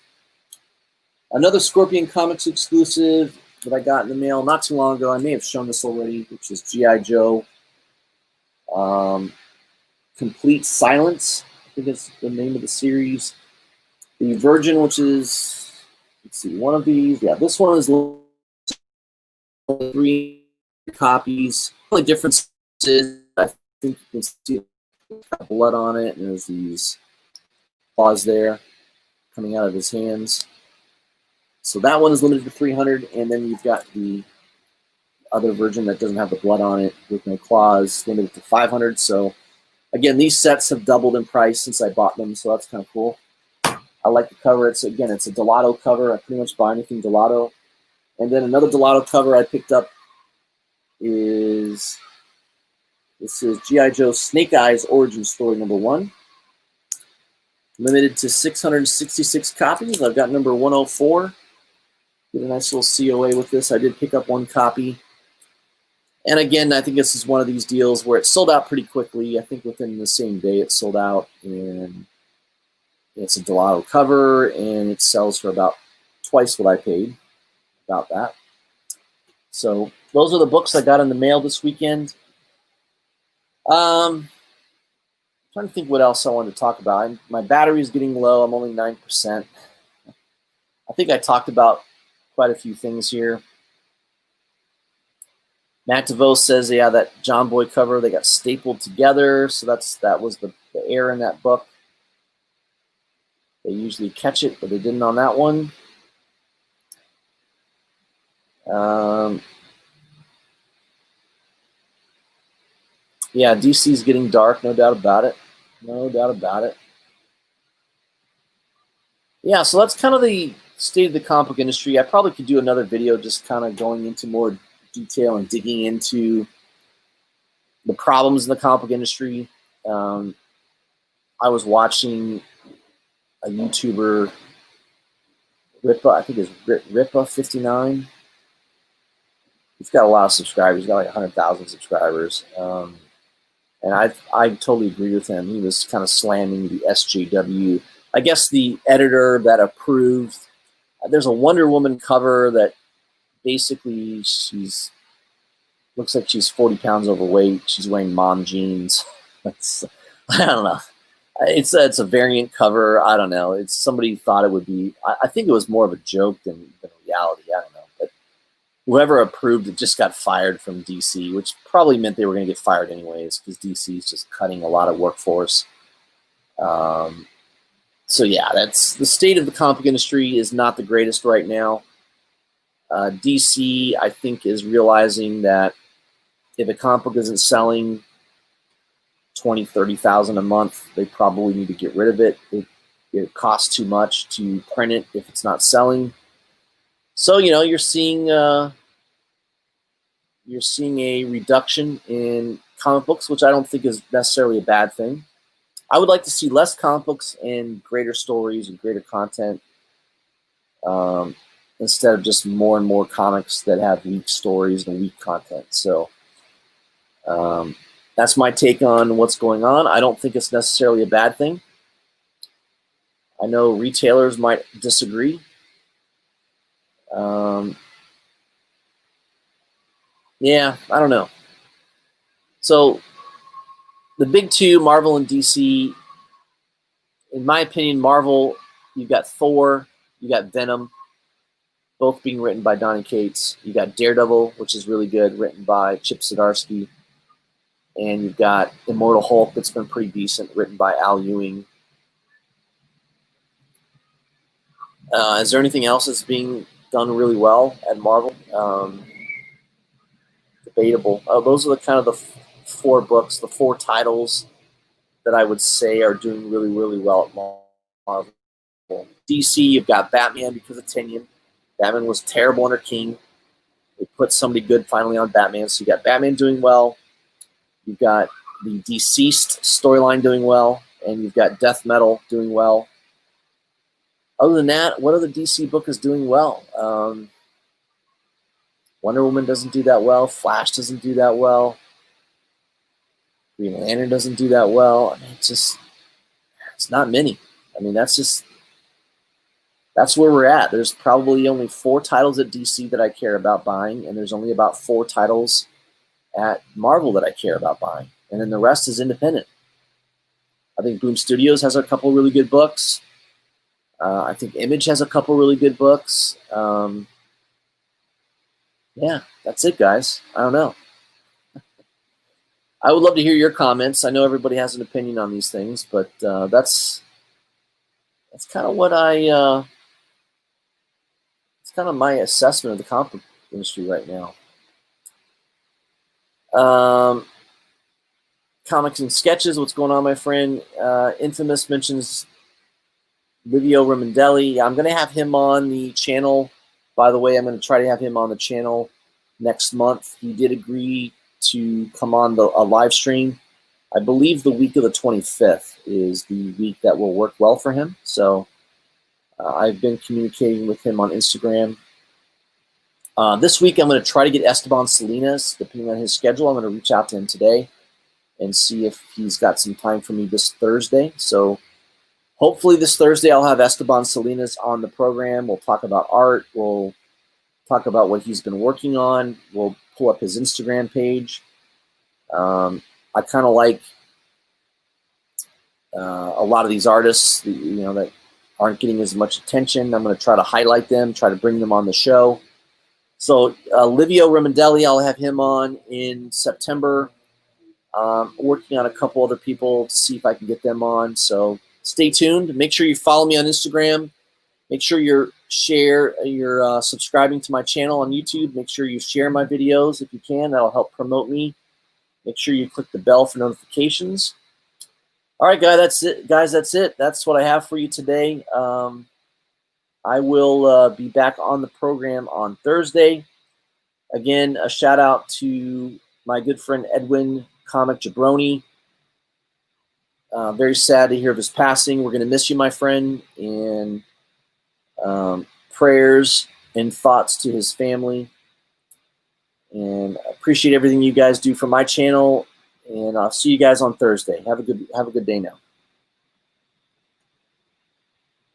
Another Scorpion Comics exclusive that I got in the mail not too long ago. I may have shown this already, which is G.I. Joe. Complete Silence, I think it's the name of the series. The Virgin, which is, let's see, one of these. Yeah, this one is 3 copies. The only difference is I think you can see blood on it, and there's these claws there coming out of his hands. So that one is limited to 300, and then you've got the other version that doesn't have the blood on it with no claws, limited to 500. So again, these sets have doubled in price since I bought them, so that's kind of cool. I like the cover. It's a Delato cover. I pretty much buy anything Delato. And then another Delato cover I picked up is G.I. Joe Snake Eyes Origin Story #1. Limited to 666 copies. I've got number 104. Get a nice little COA with this. I did pick up 1 copy. And again, I think this is one of these deals where it sold out pretty quickly. I think within the same day it sold out. And it's a Delato cover, and it sells for about twice what I paid. About that. So those are the books I got in the mail this weekend. Trying to think what else I wanted to talk about. My battery is getting low. I'm only 9%. I think I talked about quite a few things here. Matt DeVoe says, yeah, that John Boy cover, they got stapled together. So that was the error in that book. They usually catch it, but they didn't on that one. Yeah, DC's getting dark, no doubt about it. No doubt about it. Yeah, so that's kind of the state of the comic book industry. I probably could do another video just kind of going into more detail and digging into the problems in the comic book industry. I was watching a YouTuber, Ripa, I think it's Ripa59. He's got a lot of subscribers. He's got like 100,000 subscribers. And I totally agree with him. He was kind of slamming the SJW. I guess the editor that approved, there's a Wonder Woman cover that basically looks like she's 40 pounds overweight. She's wearing mom jeans. I don't know. It's a variant cover. I don't know. Somebody thought it would be. I think it was more of a joke than reality. I don't know. But whoever approved it just got fired from DC, which probably meant they were going to get fired anyways because DC is just cutting a lot of workforce. So yeah, that's the state of the comic book industry is not the greatest right now. DC, I think, is realizing that if a comic book isn't selling 20, 30,000 a month, they probably need to get rid of it. It costs too much to print it if it's not selling. So you're seeing a reduction in comic books, which I don't think is necessarily a bad thing. I would like to see less comic books and greater stories and greater content, instead of just more and more comics that have weak stories and weak content. So that's my take on what's going on. I don't think it's necessarily a bad thing. I know retailers might disagree. Yeah, I don't know. So the big two, Marvel and DC, in my opinion, Marvel, you've got Thor, you got Venom, both being written by Donny Cates. You got Daredevil, which is really good, written by Chip Zdarsky. And you've got Immortal Hulk, that's been pretty decent, written by Al Ewing. Is there anything else that's being done really well at Marvel? Debatable. Those are the kind of the four books, the four titles that I would say are doing really, really well at Marvel. DC, you've got Batman because of Tynion. Batman was terrible under King. They put somebody good finally on Batman, so you got Batman doing well. You've got the Deceased storyline doing well, and you've got Death Metal doing well. Other than that, what other DC book is doing well? Wonder Woman doesn't do that well. Flash doesn't do that well. Green Lantern doesn't do that well. I mean, it's not many. I mean, that's where we're at. There's probably only 4 titles at DC that I care about buying, and there's only about 4 titles at Marvel that I care about buying. And then the rest is independent. I think Boom Studios has a couple really good books. I think Image has a couple really good books. Yeah, that's it, guys. I don't know. I would love to hear your comments. I know everybody has an opinion on these things, but that's kind of what it's kind of my assessment of the comic book industry right now. Comics and sketches, what's going on, my friend? Infamous mentions Livio Ramondelli. I'm going to have him on the channel. By the way, I'm going to try to have him on the channel next month. He did agree to come on a live stream. I believe the week of the 25th is the week that will work well for him. So I've been communicating with him on Instagram. This week, I'm going to try to get Esteban Salinas, depending on his schedule. I'm going to reach out to him today and see if he's got some time for me this Thursday. So hopefully this Thursday I'll have Esteban Salinas on the program. We'll talk about art. We'll talk about what he's been working on. We'll pull up his Instagram page. I kind of like a lot of these artists, that aren't getting as much attention. I'm going to try to highlight them, try to bring them on the show. So Livio Ramondelli, I'll have him on in September. Working on a couple other people to see if I can get them on. So stay tuned. Make sure you follow me on Instagram. Make sure you're subscribing to my channel on YouTube. Make sure you share my videos if you can. That'll help promote me. Make sure you click the bell for notifications. All right, guys, that's it. That's what I have for you today. I will be back on the program on Thursday. Again, a shout out to my good friend Edwin Comic Jabroni. Very sad to hear of his passing. We're going to miss you, my friend, and prayers and thoughts to his family. And I appreciate everything you guys do for my channel. And I'll see you guys on Thursday. Have a good day now.